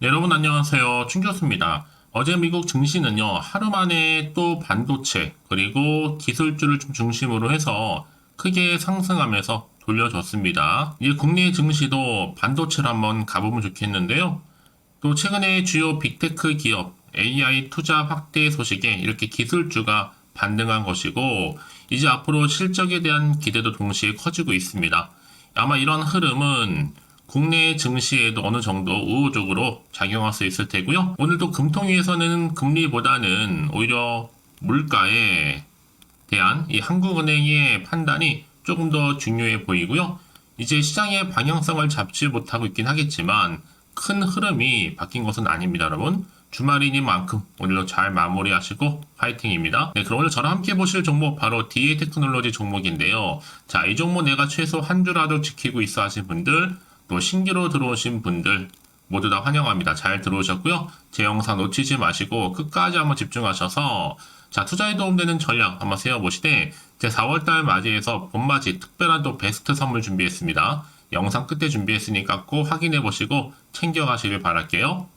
네, 여러분 안녕하세요. 충교수입니다. 어제 미국 증시는요, 하루 만에 또 반도체, 그리고 기술주를 좀 중심으로 해서 크게 상승하면서 돌려줬습니다. 이제 국내 증시도 반도체로 한번 가보면 좋겠는데요. 또 최근에 주요 빅테크 기업 AI 투자 확대 소식에 이렇게 기술주가 반등한 것이고, 이제 앞으로 실적에 대한 기대도 동시에 커지고 있습니다. 아마 이런 흐름은 국내 증시에도 어느 정도 우호적으로 작용할 수 있을 테고요. 오늘도 금통위에서는 금리보다는 오히려 물가에 대한 이 한국은행의 판단이 조금 더 중요해 보이고요. 이제 시장의 방향성을 잡지 못하고 있긴 하겠지만 큰 흐름이 바뀐 것은 아닙니다, 여러분. 주말이니만큼 오늘도 잘 마무리하시고 파이팅입니다. 네, 그럼 오늘 저랑 함께 보실 종목 바로 DA 테크놀로지 종목인데요. 자, 이 종목 내가 최소 한 주라도 지키고 있어 하신 분들, 또 신규로 들어오신 분들 모두 다 환영합니다. 잘 들어오셨고요. 제 영상 놓치지 마시고 끝까지 한번 집중하셔서 자, 투자에 도움되는 전략 한번 세워보시되 제 4월달 맞이해서 봄맞이 특별한 또 베스트 선물 준비했습니다. 영상 끝에 준비했으니까 꼭 확인해보시고 챙겨가시길 바랄게요.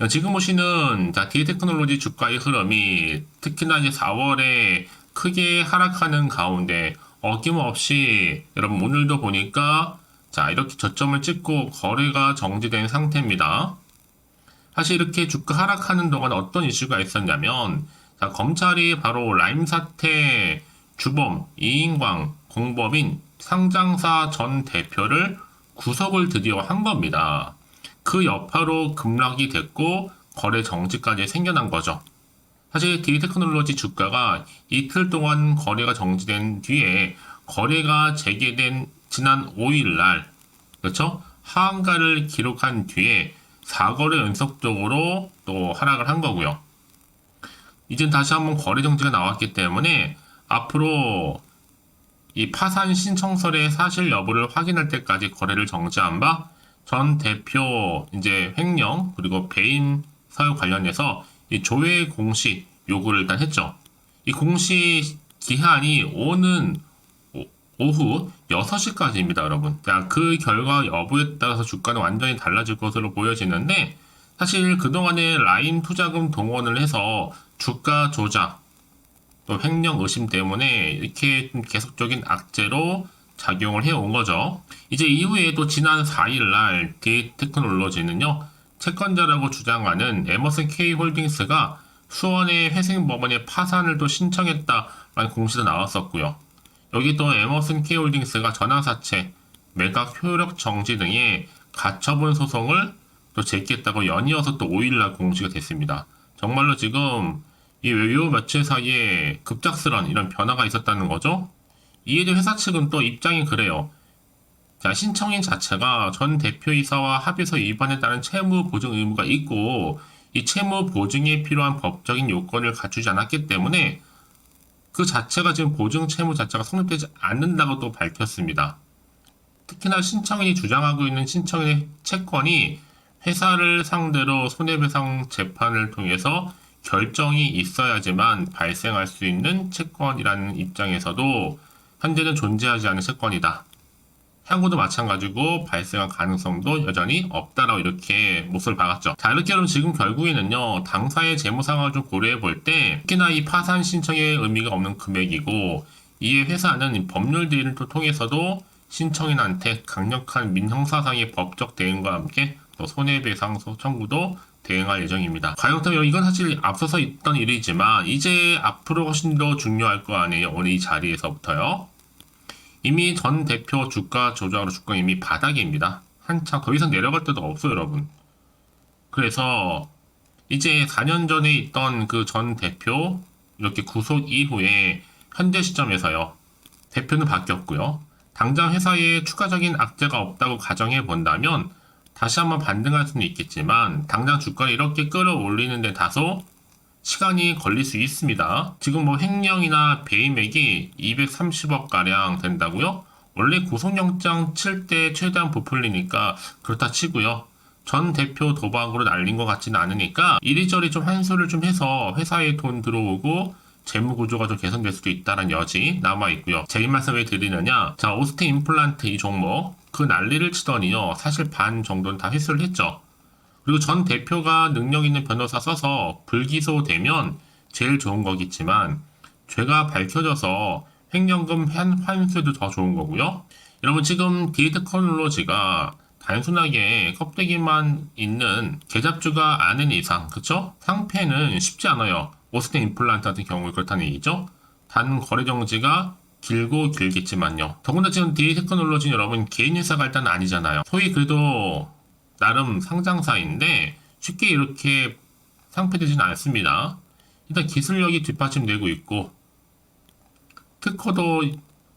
지금 보시는 자, DA 테크놀로지 주가의 흐름이 특히나 이제 4월에 크게 하락하는 가운데 어김없이 여러분 오늘도 보니까 자, 이렇게 저점을 찍고 거래가 정지된 상태입니다. 사실 이렇게 주가 하락하는 동안 어떤 이슈가 있었냐면 자, 검찰이 바로 라임 사태 주범 이인광 공범인 상장사 전 대표를 구속을 드디어 한 겁니다. 그 여파로 급락이 됐고 거래 정지까지 생겨난 거죠. 사실 DA테크놀로지 주가가 이틀 동안 거래가 정지된 뒤에 거래가 재개된 지난 5일 날, 그렇죠? 하한가를 기록한 뒤에 4거래 연속적으로 또 하락을 한 거고요. 이젠 다시 한번 거래 정지가 나왔기 때문에 앞으로 이 파산 신청서의 사실 여부를 확인할 때까지 거래를 정지한 바 전 대표 이제 횡령 그리고 배임 사유 관련해서 이 조회 공시 요구를 일단 했죠. 이 공시 기한이 오는 오후 6시까지입니다, 여러분. 자, 그 결과 여부에 따라서 주가는 완전히 달라질 것으로 보여지는데, 사실 그동안에 라인 투자금 동원을 해서 주가 조작, 또 횡령 의심 때문에 이렇게 좀 계속적인 악재로 작용을 해온 거죠. 이제 이후에 또 지난 4일날 DA 테크놀로지는요, 채권자라고 주장하는 에머슨 K 홀딩스가 수원의 회생법원에 파산을 또 신청했다라는 공시도 나왔었고요. 여기 또 에머슨 K홀딩스가 전환사채, 매각 효력 정지 등의 가처분 소송을 또 제기했다고 연이어서 또 5일날 공시가 됐습니다. 정말로 지금 이 외요 며칠 사이에 급작스런 이런 변화가 있었다는 거죠. 이에 대해 회사 측은 또 입장이 그래요. 자, 신청인 자체가 전 대표이사와 합의서 위반에 따른 채무 보증 의무가 있고 이 채무 보증에 필요한 법적인 요건을 갖추지 않았기 때문에 그 자체가 지금 보증 채무 자체가 성립되지 않는다고 또 밝혔습니다. 특히나 신청인이 주장하고 있는 신청인의 채권이 회사를 상대로 손해배상 재판을 통해서 결정이 있어야지만 발생할 수 있는 채권이라는 입장에서도 현재는 존재하지 않는 채권이다. 향후도 마찬가지고 발생할 가능성도 여전히 없다라고 이렇게 못을 박았죠. 자, 이렇게 그럼 지금 결국에는요, 당사의 재무 상황을 좀 고려해 볼 때, 특히나 이 파산 신청의 의미가 없는 금액이고, 이에 회사는 법률 대리를 또 통해서도 신청인한테 강력한 민형사상의 법적 대응과 함께 또 손해배상 청구도 대응할 예정입니다. 과연 이건 사실 앞서서 있던 일이지만, 이제 앞으로 훨씬 더 중요할 거 아니에요. 오늘 이 자리에서부터요. 이미 전 대표 주가 조작으로 주가 이미 바닥입니다. 한참 더 이상 내려갈 데도 없어요, 여러분. 그래서 이제 4년 전에 있던 그 전 대표 이렇게 구속 이후에 현재 시점에서요. 대표는 바뀌었고요. 당장 회사에 추가적인 악재가 없다고 가정해 본다면 다시 한번 반등할 수는 있겠지만 당장 주가를 이렇게 끌어올리는 데 다소 시간이 걸릴 수 있습니다. 지금 뭐 횡령이나 배임액이 230억가량 된다고요? 원래 구속영장 칠 때 최대한 부풀리니까 그렇다 치고요. 전 대표 도박으로 날린 것 같지는 않으니까 이리저리 좀 한수를 좀 해서 회사에 돈 들어오고 재무 구조가 좀 개선될 수도 있다는 여지 남아있고요. 제 말씀 왜 드리느냐? 자, 오스틴 임플란트 이 종목 그 난리를 치더니요. 사실 반 정도는 다 회수를 했죠. 그리고 전 대표가 능력 있는 변호사 써서 불기소되면 제일 좋은 거겠지만 죄가 밝혀져서 횡령금 환수도 더 좋은 거고요. 여러분 지금 디에이테크놀로지가 단순하게 껍데기만 있는 계잡주가 아닌 이상, 그쵸? 상패는 쉽지 않아요. 오스템 임플란트 같은 경우에 그렇다는 얘기죠. 단 거래 정지가 길고 길겠지만요. 더군다나 지금 디에이테크놀로지는 여러분 개인 회사가 일단 아니잖아요. 소위 그래도 나름 상장사인데 쉽게 이렇게 상패되지는 않습니다. 일단 기술력이 뒷받침되고 있고 특허도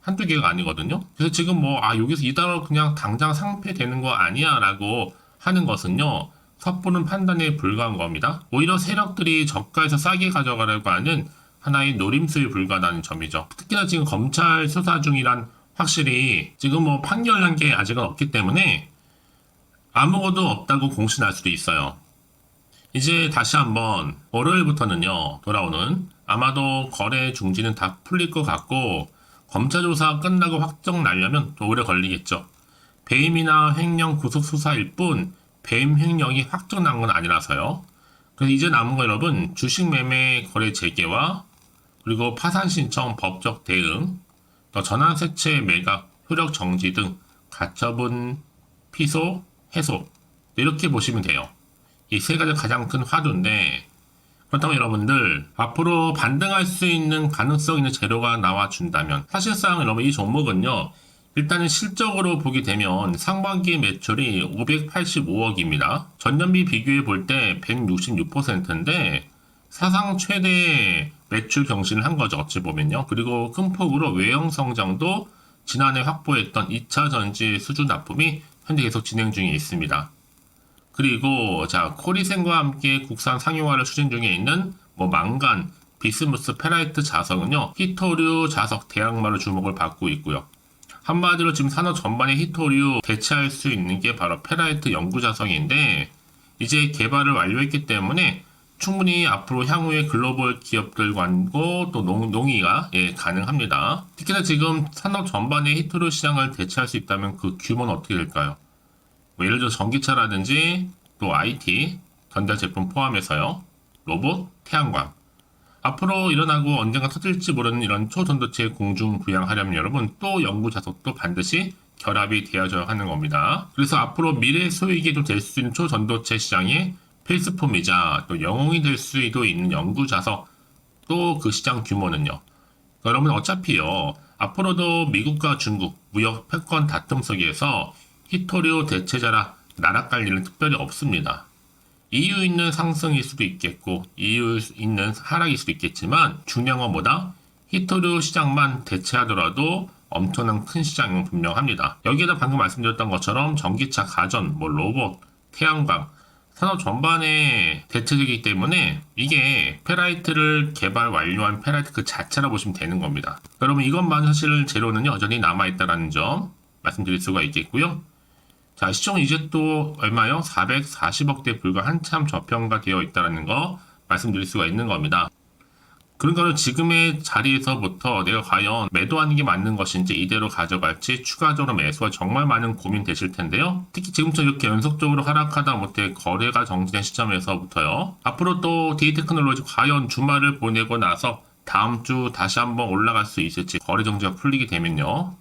한두 개가 아니거든요. 그래서 지금 뭐 여기서 이달로 그냥 당장 상패되는 거 아니야 라고 하는 것은요, 섣부른 판단에 불과한 겁니다. 오히려 세력들이 저가에서 싸게 가져가려고 하는 하나의 노림수에 불과하다는 점이죠. 특히나 지금 검찰 수사 중이란 확실히 지금 뭐 판결난 게 아직은 없기 때문에 아무것도 없다고 공신할 수도 있어요. 이제 다시 한번 월요일부터는요, 돌아오는 아마도 거래 중지는 다 풀릴 것 같고 검찰 조사 끝나고 확정 나려면 또 오래 걸리겠죠. 배임이나 횡령 구속 수사일 뿐 배임 횡령이 확정 난 건 아니라서요. 그래서 이제 남은 거 여러분, 주식 매매 거래 재개와 그리고 파산 신청 법적 대응, 또 전환세채 매각 효력 정지 등 가처분 피소 해소, 이렇게 보시면 돼요. 이 세 가지 가장 큰 화두인데, 그렇다면 여러분들 앞으로 반등할 수 있는 가능성 있는 재료가 나와준다면, 사실상 여러분 이 종목은요, 일단은 실적으로 보게 되면 상반기 매출이 585억입니다. 전년비 비교해 볼 때 166%인데 사상 최대 매출 경신을 한 거죠, 어찌 보면요. 그리고 큰 폭으로 외형 성장도 지난해 확보했던 2차 전지 수주 납품이 현재 계속 진행 중에 있습니다. 그리고 코리센과 함께 국산 상용화를 추진 중에 있는 망간, 비스무스, 페라이트 자석은요, 히토류 자석 대항마로 주목을 받고 있고요. 한마디로 지금 산업 전반의 히토류 대체할 수 있는 게 바로 페라이트 연구 자석인데, 이제 개발을 완료했기 때문에 충분히 앞으로 향후에 글로벌 기업들과도 또 농의가 가능합니다. 특히나 지금 산업 전반의 히토류 시장을 대체할 수 있다면 그 규모는 어떻게 될까요? 예를 들어 전기차라든지 또 IT, 전자제품 포함해서요, 로봇, 태양광. 앞으로 일어나고 언젠가 터질지 모르는 이런 초전도체 공중 부양하려면 여러분 또 연구 자석도 반드시 결합이 되어져야 하는 겁니다. 그래서 앞으로 미래 소액이 좀 될 수 있는 초전도체 시장의 필수품이자 또 영웅이 될 수도 있는 연구 자석, 또 그 시장 규모는요. 여러분 어차피요, 앞으로도 미국과 중국 무역 패권 다툼 속에서 히토류 대체자라 나락갈 일은 특별히 없습니다. 이유 있는 상승일 수도 있겠고 이유 있는 하락일 수도 있겠지만 중요한 것보다 히토류 시장만 대체하더라도 엄청난 큰 시장은 분명합니다. 여기에다 방금 말씀드렸던 것처럼 전기차, 가전, 로봇, 태양광, 산업 전반에 대체되기 때문에 이게 페라이트를 개발 완료한 페라이트 그 자체라 보시면 되는 겁니다. 여러분 이것만 사실 재료는 여전히 남아있다는 점 말씀드릴 수가 있겠고요. 시총 이제 또 얼마요? 440억대 불과 한참 저평가되어 있다는 거 말씀드릴 수가 있는 겁니다. 그러니까 지금의 자리에서부터 내가 과연 매도하는 게 맞는 것인지 이대로 가져갈지 추가적으로 매수가 정말 많은 고민되실 텐데요. 특히 지금처럼 이렇게 연속적으로 하락하다 못해 거래가 정지된 시점에서부터요. 앞으로 또 디에이테크놀로지 과연 주말을 보내고 나서 다음 주 다시 한번 올라갈 수 있을지, 거래 정지가 풀리게 되면요,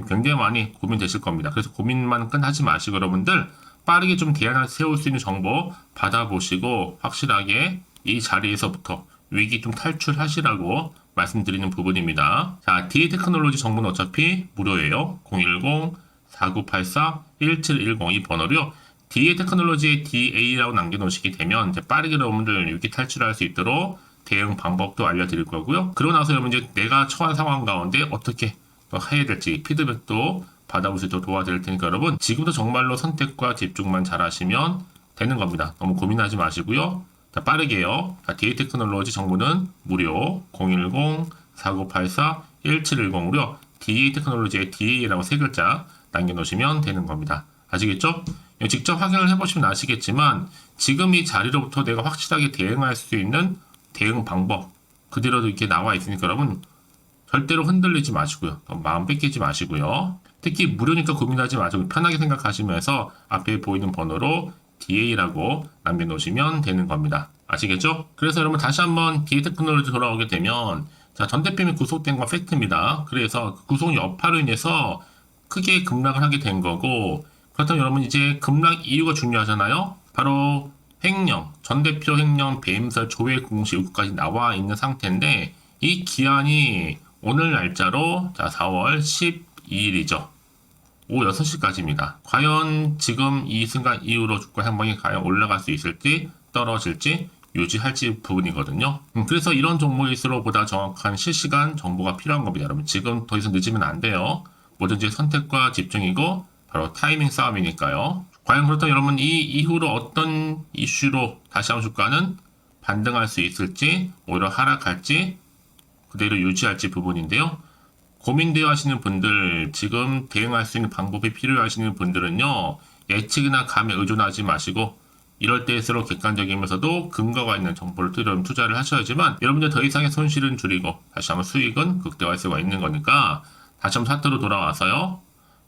굉장히 많이 고민되실 겁니다. 그래서 고민만 끝하지 마시고 여러분들 빠르게 좀 대안을 세울 수 있는 정보 받아보시고 확실하게 이 자리에서부터 위기 좀 탈출하시라고 말씀드리는 부분입니다. 디에이테크놀로지 정보는 어차피 무료예요. 010-4984-1710 이 번호로요. 디에이테크놀로지의 DA라고 남겨놓으시게 되면 이제 빠르게 여러분들 위기 탈출할 수 있도록 대응 방법도 알려드릴 거고요. 그러고 나서 여러분 이제 내가 처한 상황 가운데 어떻게 해야 될지 피드백도 받아볼 수 있도록 도와드릴 테니까 여러분 지금도 정말로 선택과 집중만 잘 하시면 되는 겁니다. 너무 고민하지 마시고요. 빠르게요. 디에이테크놀로지 정보는 무료 010-4984-1710으로 디에이테크놀로지의 DA라고 세 글자 남겨놓으시면 되는 겁니다. 아시겠죠? 직접 확인을 해보시면 아시겠지만 지금 이 자리로부터 내가 확실하게 대응할 수 있는 대응 방법 그대로 이렇게 나와 있으니까 여러분 절대로 흔들리지 마시고요. 마음 뺏기지 마시고요. 특히 무료니까 고민하지 마시고 편하게 생각하시면서 앞에 보이는 번호로 DA라고 남겨놓으시면 되는 겁니다. 아시겠죠? 그래서 여러분 다시 한번 DA 테크놀로지 돌아오게 되면 자, 전 대표님이 구속된 건 팩트입니다. 그래서 그 구속 여파로 인해서 크게 급락을 하게 된 거고 그렇다면 여러분 이제 급락 이유가 중요하잖아요. 바로 횡령, 전 대표 횡령, 배임설, 조회 공시 요구까지 나와 있는 상태인데 이 기한이 오늘 날짜로 자 4월 12일이죠. 오후 6시까지입니다. 과연 지금 이 순간 이후로 주가 향방이 과연 올라갈 수 있을지 떨어질지 유지할지 부분이거든요. 그래서 이런 종목일수록 보다 정확한 실시간 정보가 필요한 겁니다. 여러분 지금 더 이상 늦으면 안 돼요. 뭐든지 선택과 집중이고 바로 타이밍 싸움이니까요. 과연 그렇다면 여러분 이 이후로 어떤 이슈로 다시 한번 주가는 반등할 수 있을지 오히려 하락할지 그대로 유지할지 부분인데요. 고민되어 하시는 분들 지금 대응할 수 있는 방법이 필요하시는 분들은요. 예측이나 감에 의존하지 마시고 이럴 때일수록 객관적이면서도 근거가 있는 정보를 투자를 하셔야지만 여러분들 더 이상의 손실은 줄이고 다시 한번 수익은 극대화할 수가 있는 거니까 다시 한번 차트로 돌아와서요.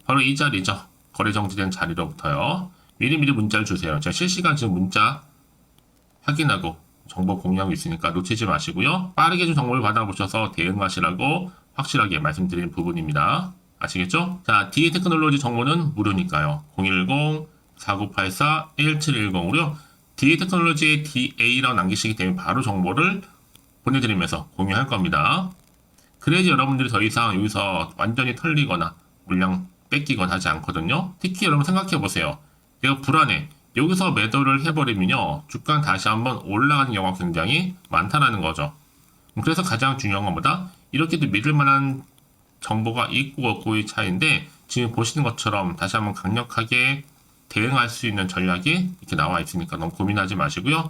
바로 이 자리죠. 거래 정지된 자리로부터요. 미리미리 문자를 주세요. 제가 실시간 지금 문자 확인하고 정보 공유하고 있으니까 놓치지 마시고요. 빠르게 좀 정보를 받아보셔서 대응하시라고 확실하게 말씀드리는 부분입니다. 아시겠죠? 자, DA 테크놀로지 정보는 무료니까요. 010-4984-1710으로요. DA 테크놀로지에 DA라고 남기시기 때문에 바로 정보를 보내드리면서 공유할 겁니다. 그래야지 여러분들이 더 이상 여기서 완전히 털리거나 물량 뺏기거나 하지 않거든요. 특히 여러분 생각해보세요. 내가 불안해. 여기서 매도를 해버리면요. 주가는 다시 한번 올라가는 경우가 굉장히 많다는 거죠. 그래서 가장 중요한 것보다 이렇게도 믿을 만한 정보가 있고 없고의 차이인데 지금 보시는 것처럼 다시 한번 강력하게 대응할 수 있는 전략이 이렇게 나와 있으니까 너무 고민하지 마시고요.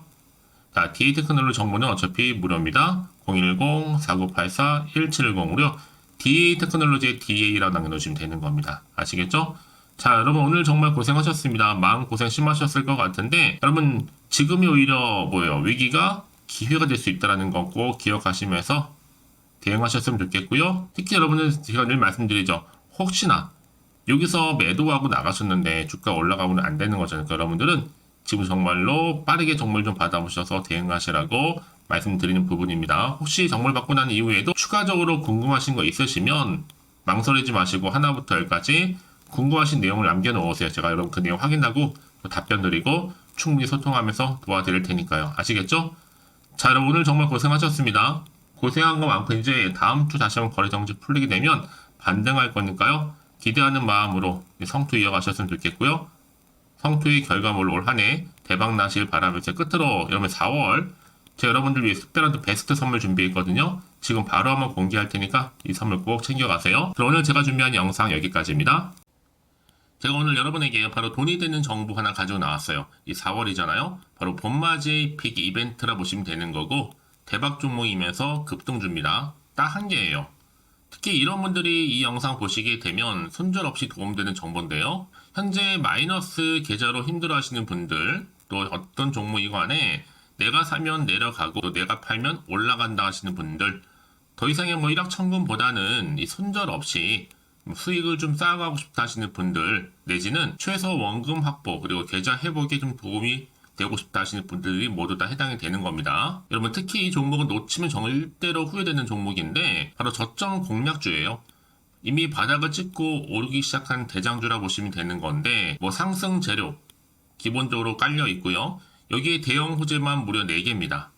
자, DA 테크놀로지 정보는 어차피 무료입니다. 010-4984-1710으로요. DA 테크놀로지의 DA라고 남겨놓으시면 되는 겁니다. 아시겠죠? 자, 여러분 오늘 정말 고생하셨습니다. 마음 고생 심하셨을 것 같은데 여러분 지금이 오히려 뭐예요? 위기가 기회가 될 수 있다는 거 꼭 기억하시면서 대응하셨으면 좋겠고요. 특히 여러분은 제가 늘 말씀드리죠. 혹시나 여기서 매도하고 나가셨는데 주가 올라가면 안 되는 거잖아요. 그러니까 여러분들은 지금 정말로 빠르게 정보를 좀 받아보셔서 대응하시라고 말씀드리는 부분입니다. 혹시 정보를 받고 난 이후에도 추가적으로 궁금하신 거 있으시면 망설이지 마시고 하나부터 열까지 궁금하신 내용을 남겨놓으세요. 제가 여러분 그 내용 확인하고 답변 드리고 충분히 소통하면서 도와드릴 테니까요. 아시겠죠? 자, 여러분 오늘 정말 고생하셨습니다. 고생한 것만큼 이제 다음 주 다시 한번 거래 정지 풀리게 되면 반등할 거니까요. 기대하는 마음으로 성투 이어가셨으면 좋겠고요. 성투의 결과물로 올 한 해 대박 나실 바라면서 끝으로 여러분 4월 제가 여러분들 위해 특별한 베스트 선물 준비했거든요. 지금 바로 한번 공개할 테니까 이 선물 꼭 챙겨가세요. 그럼 오늘 제가 준비한 영상 여기까지입니다. 제가 오늘 여러분에게 바로 돈이 되는 정보 하나 가지고 나왔어요. 이 4월이잖아요. 바로 봄맞이 픽 이벤트라 보시면 되는 거고 대박 종목이면서 급등주입니다. 딱 한 개예요. 특히 이런 분들이 이 영상 보시게 되면 손절 없이 도움되는 정보인데요. 현재 마이너스 계좌로 힘들어하시는 분들 또 어떤 종목이 간에 내가 사면 내려가고 또 내가 팔면 올라간다 하시는 분들 더 이상의 뭐 일확천금보다는 이 손절 없이 수익을 좀 쌓아가고 싶다 하시는 분들 내지는 최소 원금 확보 그리고 계좌 회복에 좀 도움이 되고 싶다 하시는 분들이 모두 다 해당이 되는 겁니다. 여러분 특히 이 종목은 놓치면 절대로 후회되는 종목인데 바로 저점 공략주예요. 이미 바닥을 찍고 오르기 시작한 대장주라 보시면 되는 건데 뭐 상승 재료 기본적으로 깔려 있고요. 여기에 대형 호재만 무려 4개입니다.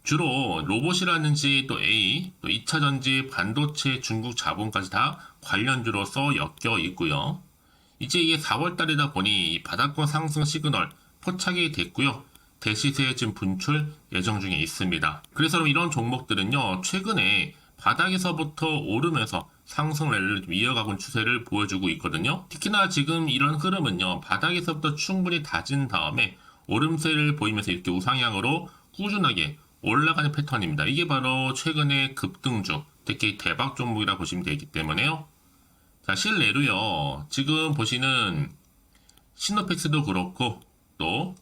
주로 로봇이라든지 또 A, 또 2차전지, 반도체, 중국 자본까지 다 관련주로서 엮여 있고요. 이제 이게 4월달이다 보니 이 바닥권 상승 시그널 포착이 됐고요. 대시세 지금 분출 예정 중에 있습니다. 그래서 이런 종목들은요. 최근에 바닥에서부터 오르면서 상승 랠리를 좀 이어가고 있는 추세를 보여주고 있거든요. 특히나 지금 이런 흐름은요. 바닥에서부터 충분히 다진 다음에 오름세를 보이면서 이렇게 우상향으로 꾸준하게 올라가는 패턴입니다. 이게 바로 최근의 급등주, 특히 대박 종목이라 보시면 되기 때문에요. 자, 실내로요. 지금 보시는 시노펙스도 그렇고 또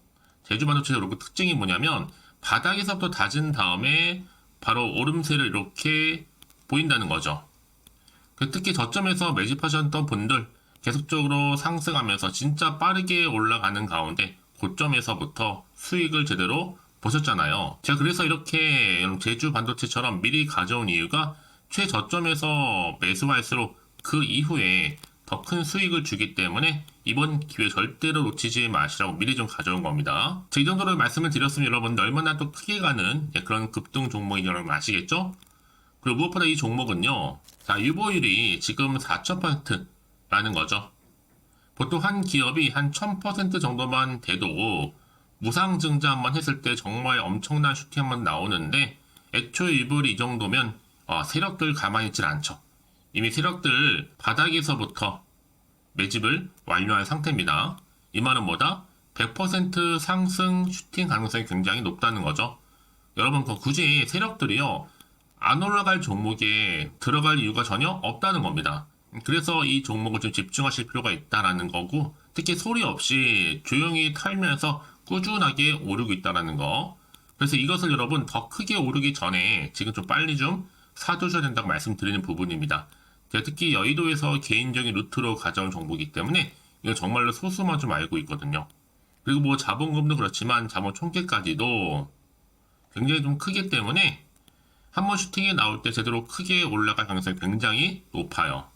제주반도체도 그렇고 특징이 뭐냐면 바닥에서부터 다진 다음에 바로 오름세를 이렇게 보인다는 거죠. 특히 저점에서 매집하셨던 분들 계속적으로 상승하면서 진짜 빠르게 올라가는 가운데 고점에서부터 수익을 제대로 보셨잖아요. 제가 그래서 이렇게 제주 반도체처럼 미리 가져온 이유가 최저점에서 매수할수록 그 이후에 더 큰 수익을 주기 때문에 이번 기회 절대로 놓치지 마시라고 미리 좀 가져온 겁니다. 이 정도로 말씀을 드렸으면 여러분들 얼마나 또 크게 가는 그런 급등 종목인지 여러분 아시겠죠? 그리고 무엇보다 이 종목은요, 자, 유보율이 지금 4,000%라는 거죠. 보통 한 기업이 한 1000% 정도만 돼도 무상증자 한번 했을 때 정말 엄청난 슈팅 한번 나오는데, 애초에 유보율이 이 정도면 세력들 가만히 있질 않죠. 이미 세력들 바닥에서부터 매집을 완료한 상태입니다. 이 말은 뭐다? 100% 상승 슈팅 가능성이 굉장히 높다는 거죠. 여러분, 굳이 세력들이요, 안 올라갈 종목에 들어갈 이유가 전혀 없다는 겁니다. 그래서 이 종목을 좀 집중하실 필요가 있다라는 거고, 특히 소리 없이 조용히 털면서 꾸준하게 오르고 있다라는 거. 그래서 이것을 여러분 더 크게 오르기 전에 지금 좀 빨리 좀 사두셔야 된다고 말씀드리는 부분입니다. 제가 특히 여의도에서 개인적인 루트로 가져온 정보이기 때문에 이건 정말로 소수만 좀 알고 있거든요. 그리고 뭐 자본금도 그렇지만 자본 총계까지도 굉장히 좀 크기 때문에 한번 슈팅이 나올 때 제대로 크게 올라갈 가능성이 굉장히 높아요.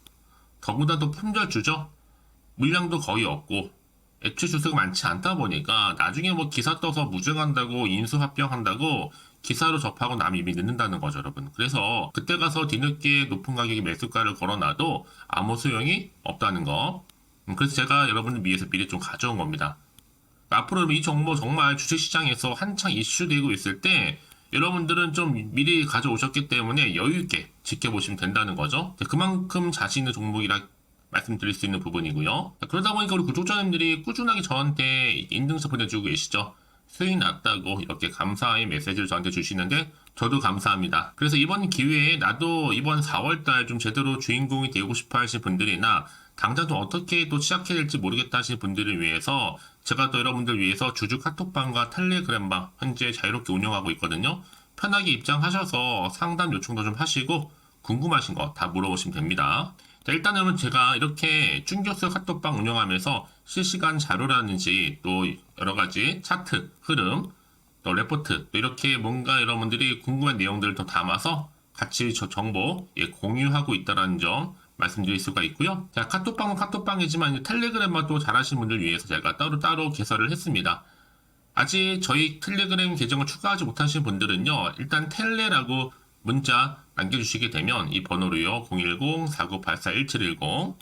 더구나 또 품절주죠. 물량도 거의 없고 애초에 주수가 많지 않다 보니까 나중에 뭐 기사 떠서 무죄한다고 인수합병한다고 기사로 접하고 남이 이미 늦는다는 거죠, 여러분. 그래서 그때 가서 뒤늦게 높은 가격에 매수가를 걸어놔도 아무 소용이 없다는 거. 그래서 제가 여러분을 위해서 미리 좀 가져온 겁니다. 앞으로 이 정보 정말 주식시장에서 한창 이슈되고 있을 때 여러분들은 좀 미리 가져오셨기 때문에 여유있게 지켜보시면 된다는 거죠. 그만큼 자신 있는 종목이라 말씀드릴 수 있는 부분이고요. 그러다 보니까 우리 구독자님들이 꾸준하게 저한테 인증서 보내주고 계시죠. 수익 났다고 이렇게 감사의 메시지를 저한테 주시는데 저도 감사합니다. 그래서 이번 기회에 나도 이번 4월달 좀 제대로 주인공이 되고 싶어 하시는 분들이나 당장 좀 어떻게 또 시작해야 될지 모르겠다 하시는 분들을 위해서 제가 또 여러분들 위해서 주주 카톡방과 텔레그램방 현재 자유롭게 운영하고 있거든요. 편하게 입장하셔서 상담 요청도 좀 하시고 궁금하신 거 다 물어보시면 됩니다. 자, 일단 여러분 제가 이렇게 쭝교수 카톡방 운영하면서 실시간 자료라든지 또 여러가지 차트, 흐름, 또 레포트, 또 이렇게 뭔가 여러분들이 궁금한 내용들을 더 담아서 같이 저 정보 공유하고 있다는 점 말씀드릴 수가 있고요. 자, 카톡방은 카톡방이지만 텔레그램만 또 잘하시는 분들 위해서 제가 따로 개설을 했습니다. 아직 저희 텔레그램 계정을 추가하지 못하신 분들은요, 일단 텔레라고 문자 남겨주시게 되면 이 번호로요, 010-4984-1710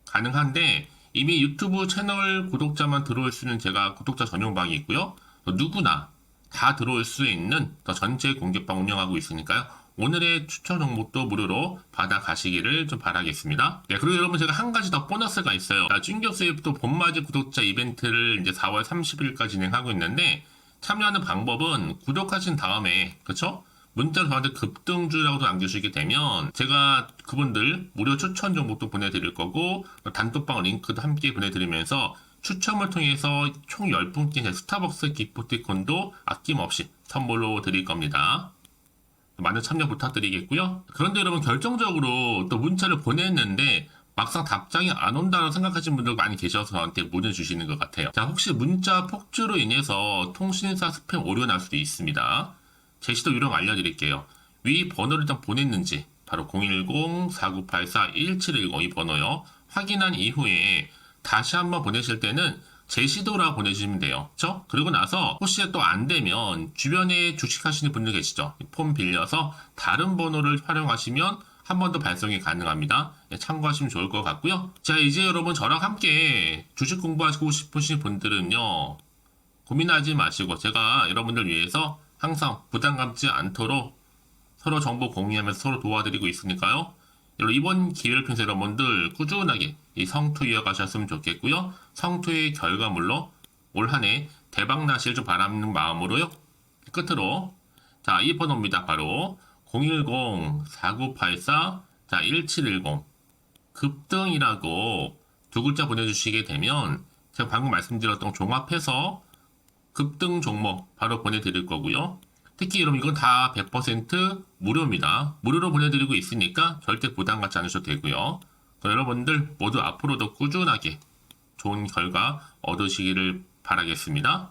가능한데 이미 유튜브 채널 구독자만 들어올 수 있는 제가 구독자 전용방이 있고요. 누구나 다 들어올 수 있는 더 전체 공개방 운영하고 있으니까요. 오늘의 추천 종목도 무료로 받아가시기를 좀 바라겠습니다. 네, 그리고 여러분 제가 한 가지 더 보너스가 있어요. 쭝교수의 또 봄맞이 구독자 이벤트를 이제 4월 30일까지 진행하고 있는데 참여하는 방법은 구독하신 다음에 그쵸? 문자로 저한테 급등주라고 남겨주시게 되면 제가 그분들 무료 추천 정보도 보내드릴 거고 단톡방 링크도 함께 보내드리면서 추첨을 통해서 총 10분께 스타벅스 기프티콘도 아낌없이 선물로 드릴 겁니다. 많은 참여 부탁드리겠고요. 그런데 여러분 결정적으로 또 문자를 보냈는데 막상 답장이 안 온다고 생각하시는 분들 많이 계셔서 저한테 보내주시는 것 같아요. 자, 혹시 문자 폭주로 인해서 통신사 스팸 오류가 날 수도 있습니다. 제시도 요령 알려드릴게요. 위 번호를 일단 보냈는지 바로 010-4984-1710 이 번호요. 확인한 이후에 다시 한번 보내실 때는 제시도라 보내주시면 돼요. 그쵸? 그리고 나서 혹시 또 안 되면 주변에 주식하시는 분들 계시죠? 폼 빌려서 다른 번호를 활용하시면 한 번 더 발송이 가능합니다. 참고하시면 좋을 것 같고요. 자, 이제 여러분 저랑 함께 주식 공부하시고 싶으신 분들은요, 고민하지 마시고 제가 여러분들 위해서 항상 부담 갖지 않도록 서로 정보 공유하면서 서로 도와드리고 있으니까요. 이번 기회를 통해서 여러분들 꾸준하게 이 성투 이어가셨으면 좋겠고요. 성투의 결과물로 올 한 해 대박 나실 줄 바라는 마음으로요. 끝으로 자, 이 번호입니다. 바로 010-4984-1710 급등이라고 두 글자 보내주시게 되면 제가 방금 말씀드렸던 종합해서 급등 종목 바로 보내드릴 거고요. 특히 여러분 이건 다 100% 무료입니다. 무료로 보내드리고 있으니까 절대 부담 갖지 않으셔도 되고요. 여러분들 모두 앞으로도 꾸준하게 좋은 결과 얻으시기를 바라겠습니다.